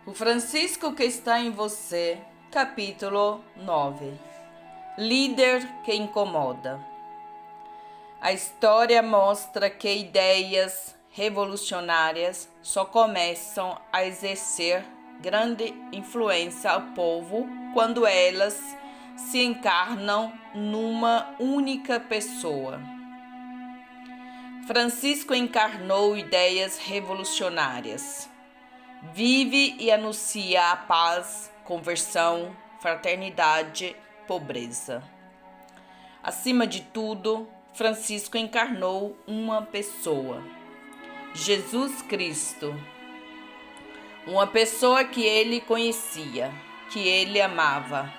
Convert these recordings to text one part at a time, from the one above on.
O Francisco que está em você, capítulo 9. Líder que incomoda. A história mostra que ideias revolucionárias só começam a exercer grande influência ao povo quando elas se encarnam numa única pessoa. Francisco encarnou ideias revolucionárias. Vive e anuncia a paz, conversão, fraternidade, pobreza. Acima de tudo, Francisco encarnou uma pessoa, Jesus Cristo. Uma pessoa que ele conhecia, que ele amava.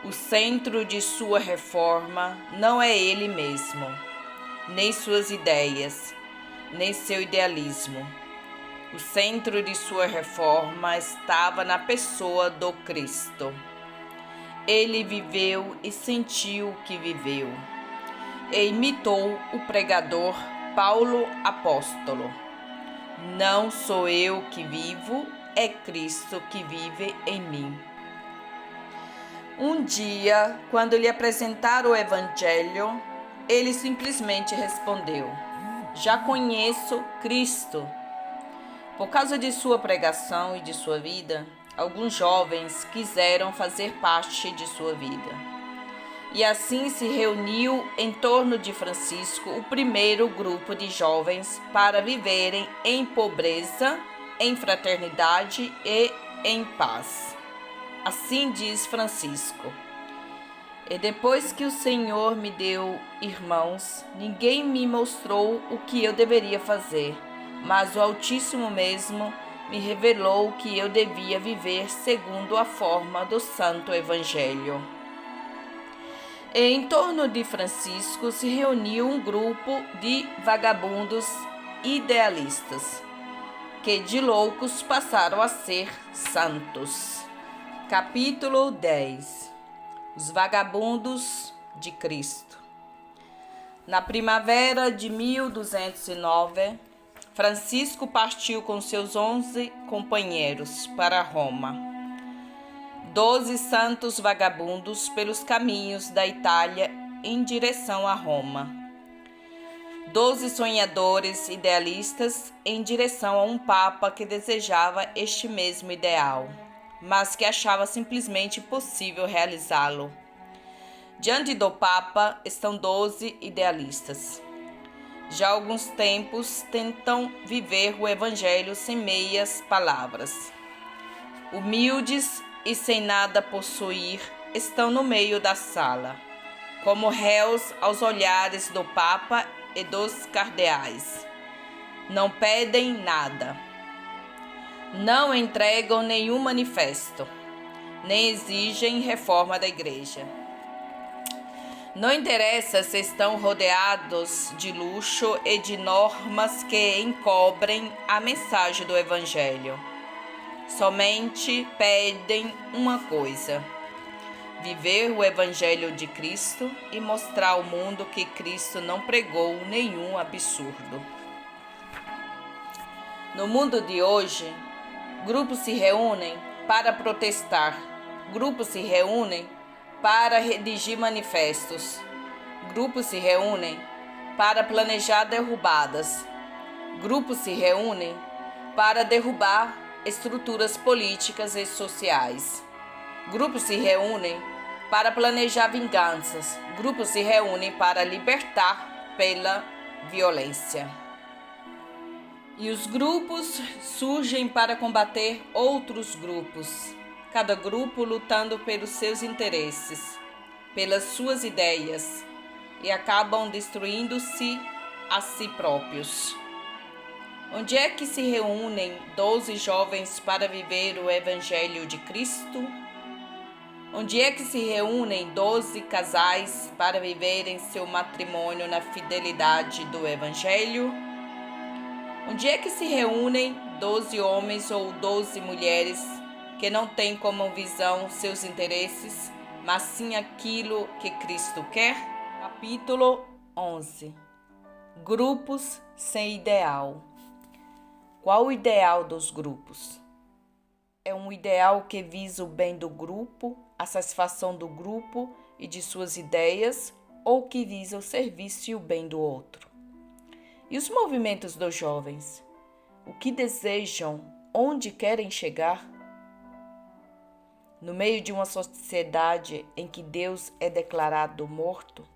O centro de sua reforma não é ele mesmo, nem suas ideias, nem seu idealismo. O centro de sua reforma estava na pessoa do Cristo. Ele viveu e sentiu o que viveu. E imitou o pregador Paulo apóstolo. Não sou eu que vivo, é Cristo que vive em mim. Um dia, quando lhe apresentaram o Evangelho, ele simplesmente respondeu: já conheço Cristo. Por causa de sua pregação e de sua vida, alguns jovens quiseram fazer parte de sua vida. E assim se reuniu em torno de Francisco o primeiro grupo de jovens para viverem em pobreza, em fraternidade e em paz. Assim diz Francisco: e depois que o Senhor me deu irmãos, ninguém me mostrou o que eu deveria fazer, mas o Altíssimo mesmo me revelou que eu devia viver segundo a forma do Santo Evangelho. E em torno de Francisco se reuniu um grupo de vagabundos idealistas, que de loucos passaram a ser santos. Capítulo 10. Os vagabundos de Cristo. Na primavera de 1209, Francisco partiu com seus 11 companheiros para Roma. 12 santos vagabundos pelos caminhos da Itália em direção a Roma. 12 sonhadores idealistas em direção a um papa que desejava este mesmo ideal, mas que achava simplesmente impossível realizá-lo. Diante do Papa estão 12 idealistas. Já há alguns tempos tentam viver o Evangelho sem meias palavras. Humildes e sem nada possuir, estão no meio da sala, como réus aos olhares do Papa e dos cardeais. Não pedem nada. Não entregam nenhum manifesto, nem exigem reforma da igreja. Não interessa se estão rodeados de luxo e de normas que encobrem a mensagem do Evangelho. Somente pedem uma coisa: viver o Evangelho de Cristo e mostrar ao mundo que Cristo não pregou nenhum absurdo. No mundo de hoje, grupos se reúnem para protestar, grupos se reúnem para redigir manifestos, grupos se reúnem para planejar derrubadas, grupos se reúnem para derrubar estruturas políticas e sociais, grupos se reúnem para planejar vinganças, grupos se reúnem para libertar pela violência. E os grupos surgem para combater outros grupos, cada grupo lutando pelos seus interesses, pelas suas ideias, e acabam destruindo-se a si próprios. Onde é que se reúnem 12 jovens para viver o Evangelho de Cristo? Onde é que se reúnem 12 casais para viverem seu matrimônio na fidelidade do Evangelho? Onde é que se reúnem 12 homens ou 12 mulheres que não têm como visão seus interesses, mas sim aquilo que Cristo quer? Capítulo 11. Grupos sem ideal. Qual o ideal dos grupos? é um ideal que visa o bem do grupo, a satisfação do grupo e de suas ideias, ou que visa o serviço e o bem do outro? E os movimentos dos jovens? O que desejam? Onde querem chegar? No meio de uma sociedade em que Deus é declarado morto,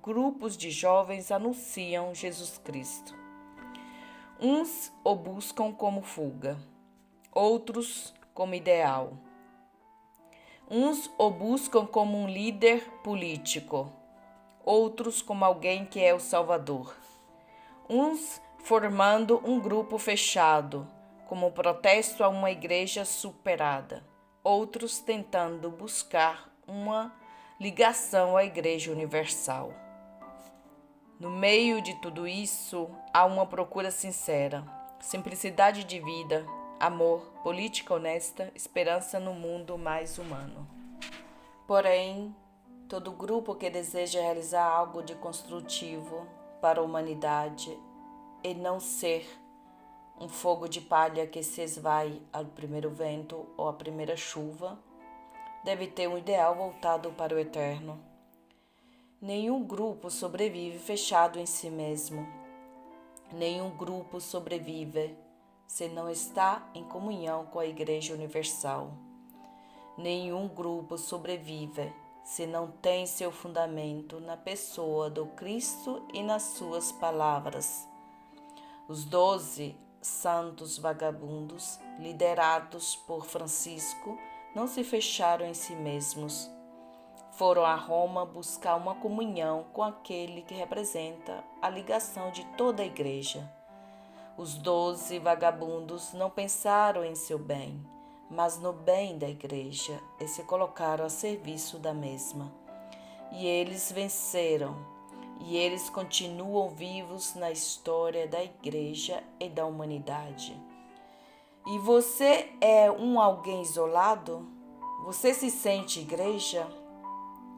grupos de jovens anunciam Jesus Cristo. Uns o buscam como fuga, outros como ideal. Uns o buscam como um líder político, outros como alguém que é o Salvador. Uns formando um grupo fechado, como protesto a uma igreja superada. Outros tentando buscar uma ligação à Igreja Universal. No meio de tudo isso, há uma procura sincera, simplicidade de vida, amor, política honesta, esperança no mundo mais humano. Porém, todo grupo que deseja realizar algo de construtivo para a humanidade e não ser um fogo de palha que se esvai ao primeiro vento ou à primeira chuva, deve ter um ideal voltado para o eterno. Nenhum grupo sobrevive fechado em si mesmo. Nenhum grupo sobrevive se não está em comunhão com a Igreja Universal. Nenhum grupo sobrevive se não tem seu fundamento na pessoa do Cristo e nas suas palavras. Os 12 santos vagabundos, liderados por Francisco, não se fecharam em si mesmos. Foram a Roma buscar uma comunhão com aquele que representa a ligação de toda a igreja. Os 12 vagabundos não pensaram em seu bem, mas no bem da igreja e se colocaram a serviço da mesma. E eles venceram. E eles continuam vivos na história da igreja e da humanidade. E você é alguém isolado? Você se sente igreja?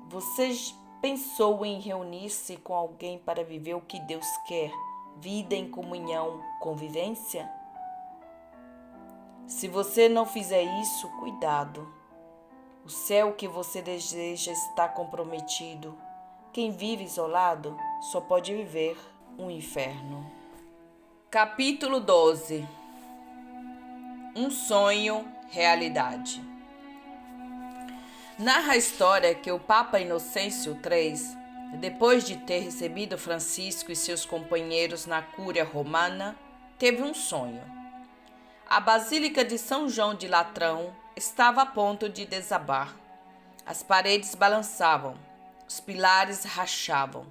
Você pensou em reunir-se com alguém para viver o que Deus quer? Vida em comunhão, convivência? Se você não fizer isso, cuidado. O céu que você deseja está comprometido. Quem vive isolado só pode viver um inferno. Capítulo 12. Um sonho, realidade. Narra a história que o Papa Inocêncio III, depois de ter recebido Francisco e seus companheiros na Cúria Romana, teve um sonho. A Basílica de São João de Latrão estava a ponto de desabar. As paredes balançavam. Os pilares rachavam.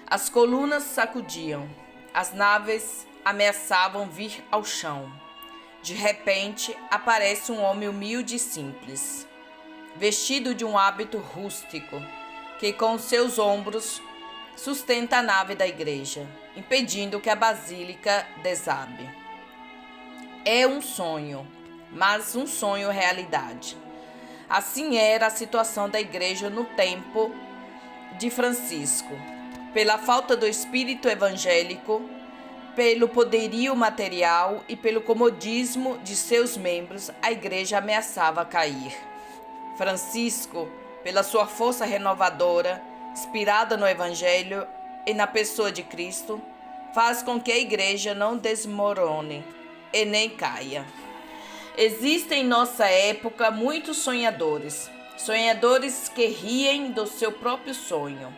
As colunas sacudiam. As naves ameaçavam vir ao chão. De repente, aparece um homem humilde e simples, vestido de um hábito rústico, que com seus ombros sustenta a nave da igreja, impedindo que a basílica desabe. É um sonho, mas um sonho realidade. Assim era a situação da igreja no tempo de Francisco. Pela falta do espírito evangélico, pelo poderio material e pelo comodismo de seus membros, a igreja ameaçava cair. Francisco, pela sua força renovadora, inspirada no evangelho e na pessoa de Cristo, faz com que a igreja não desmorone e nem caia. Existem em nossa época muitos sonhadores que riem do seu próprio sonho.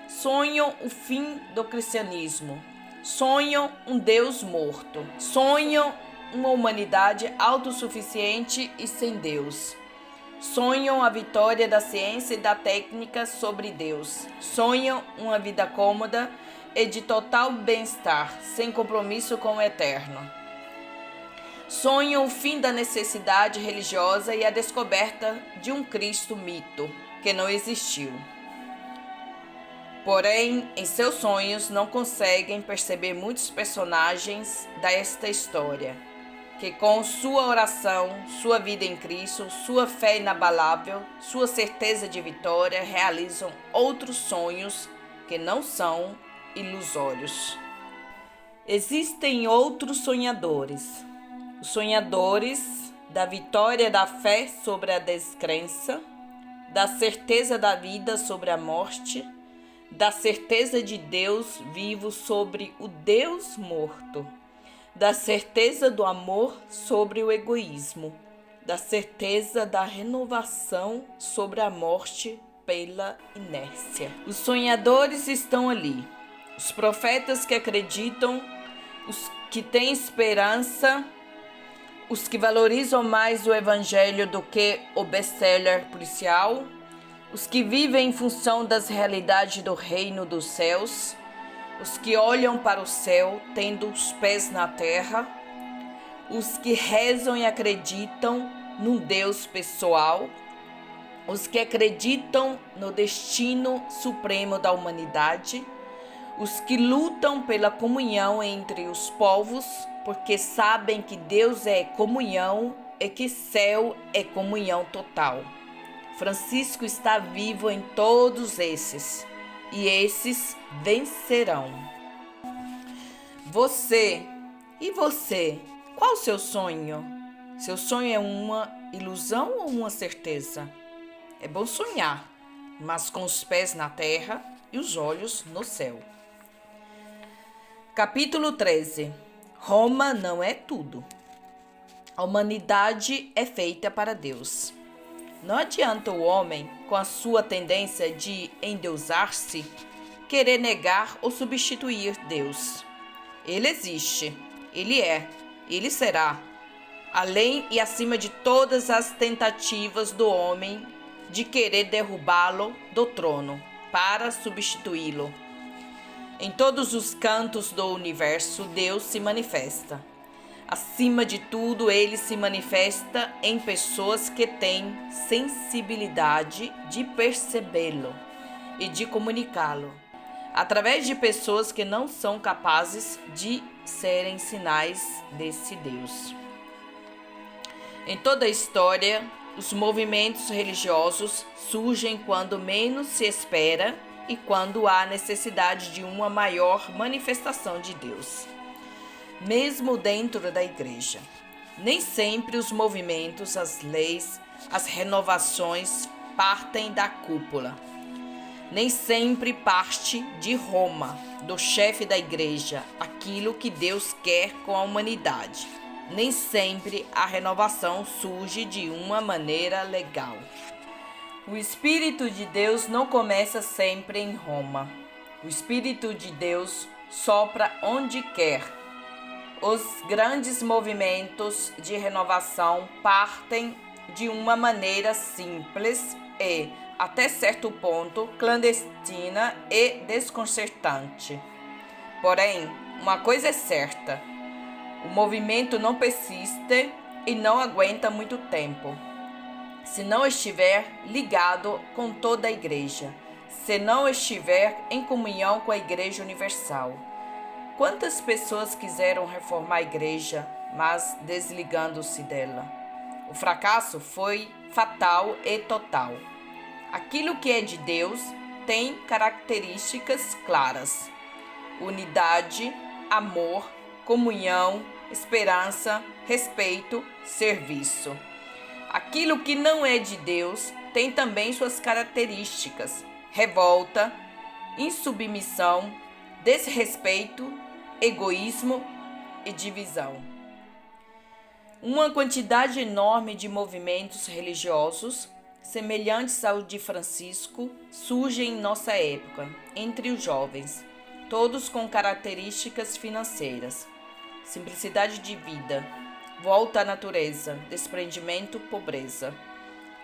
Sonham o fim do cristianismo. Sonham um Deus morto. Sonham uma humanidade autossuficiente e sem Deus. Sonham a vitória da ciência e da técnica sobre Deus. Sonham uma vida cômoda e de total bem-estar, sem compromisso com o eterno. Sonham o fim da necessidade religiosa e a descoberta de um Cristo mito que não existiu. Porém, em seus sonhos não conseguem perceber muitos personagens desta história, que com sua oração, sua vida em Cristo, sua fé inabalável, sua certeza de vitória, realizam outros sonhos que não são ilusórios. Existem outros sonhadores. Os sonhadores da vitória da fé sobre a descrença, da certeza da vida sobre a morte, da certeza de Deus vivo sobre o Deus morto, da certeza do amor sobre o egoísmo, da certeza da renovação sobre a morte pela inércia. Os sonhadores estão ali, os profetas que acreditam, os que têm esperança, os que valorizam mais o evangelho do que o best-seller policial, os que vivem em função das realidades do reino dos céus, os que olham para o céu tendo os pés na terra, os que rezam e acreditam num Deus pessoal, os que acreditam no destino supremo da humanidade, os que lutam pela comunhão entre os povos, porque sabem que Deus é comunhão e que céu é comunhão total. Francisco está vivo em todos esses, e esses vencerão. Você, e você, qual o seu sonho? Seu sonho é uma ilusão ou uma certeza? É bom sonhar, mas com os pés na terra e os olhos no céu. Capítulo 13. Roma não é tudo. A humanidade é feita para Deus. Não adianta o homem, com a sua tendência de endeusar-se, querer negar ou substituir Deus. Ele existe, ele é, ele será, além e acima de todas as tentativas do homem de querer derrubá-lo do trono para substituí-lo. Em todos os cantos do universo, Deus se manifesta. Acima de tudo, ele se manifesta em pessoas que têm sensibilidade de percebê-lo e de comunicá-lo, através de pessoas que não são capazes de serem sinais desse Deus. Em toda a história, os movimentos religiosos surgem quando menos se espera e quando há necessidade de uma maior manifestação de Deus. Mesmo dentro da igreja, nem sempre os movimentos, as leis, as renovações partem da cúpula. Nem sempre parte de Roma, do chefe da igreja, aquilo que Deus quer com a humanidade. Nem sempre a renovação surge de uma maneira legal. O Espírito de Deus não começa sempre em Roma. O Espírito de Deus sopra onde quer. Os grandes movimentos de renovação partem de uma maneira simples e, até certo ponto, clandestina e desconcertante. Porém, uma coisa é certa: o movimento não persiste e não aguenta muito tempo, se não estiver ligado com toda a igreja, se não estiver em comunhão com a Igreja Universal. Quantas pessoas quiseram reformar a igreja, mas desligando-se dela? O fracasso foi fatal e total. Aquilo que é de Deus tem características claras: unidade, amor, comunhão, esperança, respeito, serviço. Aquilo que não é de Deus tem também suas características: revolta, insubmissão, desrespeito, egoísmo e divisão. Uma quantidade enorme de movimentos religiosos, semelhantes ao de Francisco, surgem em nossa época, entre os jovens, todos com características financeiras: simplicidade de vida, volta à natureza, desprendimento, pobreza.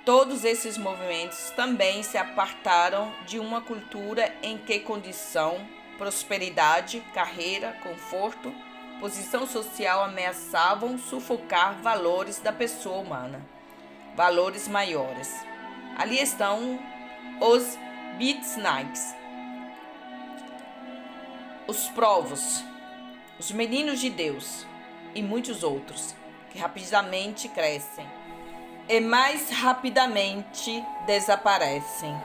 Todos esses movimentos também se apartaram de uma cultura em que condição, prosperidade, carreira, conforto, posição social ameaçavam sufocar valores da pessoa humana, valores maiores. Ali estão os beatniks, os provos, os meninos de Deus e muitos outros, que rapidamente crescem e mais rapidamente desaparecem,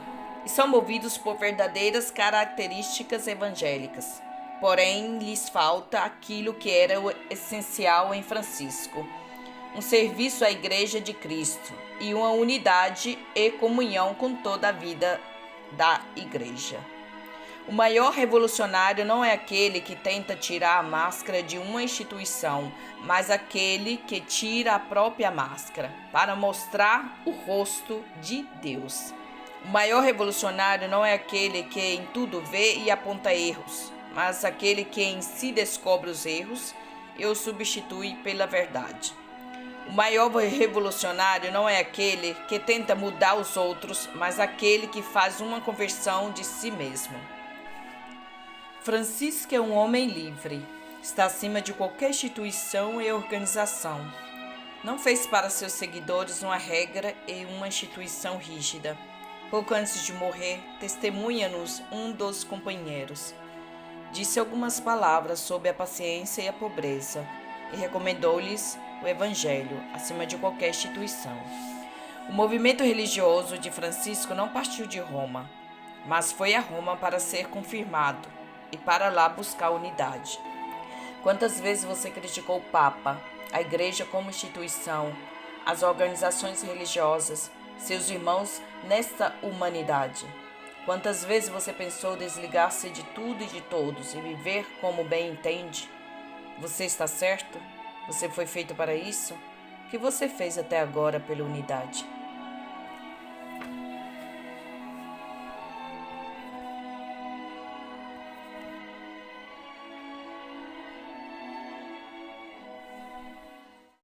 e são movidos por verdadeiras características evangélicas. Porém, lhes falta aquilo que era o essencial em Francisco: um serviço à Igreja de Cristo e uma unidade e comunhão com toda a vida da Igreja. O maior revolucionário não é aquele que tenta tirar a máscara de uma instituição, mas aquele que tira a própria máscara para mostrar o rosto de Deus. O maior revolucionário não é aquele que em tudo vê e aponta erros, mas aquele que em si descobre os erros e os substitui pela verdade. O maior revolucionário não é aquele que tenta mudar os outros, mas aquele que faz uma conversão de si mesmo. Francisco é um homem livre, está acima de qualquer instituição e organização. Não fez para seus seguidores uma regra e uma instituição rígida. Pouco antes de morrer, testemunha-nos um dos companheiros. Disse algumas palavras sobre a paciência e a pobreza e recomendou-lhes o Evangelho acima de qualquer instituição. O movimento religioso de Francisco não partiu de Roma, mas foi a Roma para ser confirmado e para lá buscar unidade. Quantas vezes você criticou o Papa, a Igreja como instituição, as organizações religiosas, seus irmãos nesta humanidade? Quantas vezes você pensou desligar-se de tudo e de todos e viver como bem entende? Você está certo? Você foi feito para isso? O que você fez até agora pela unidade?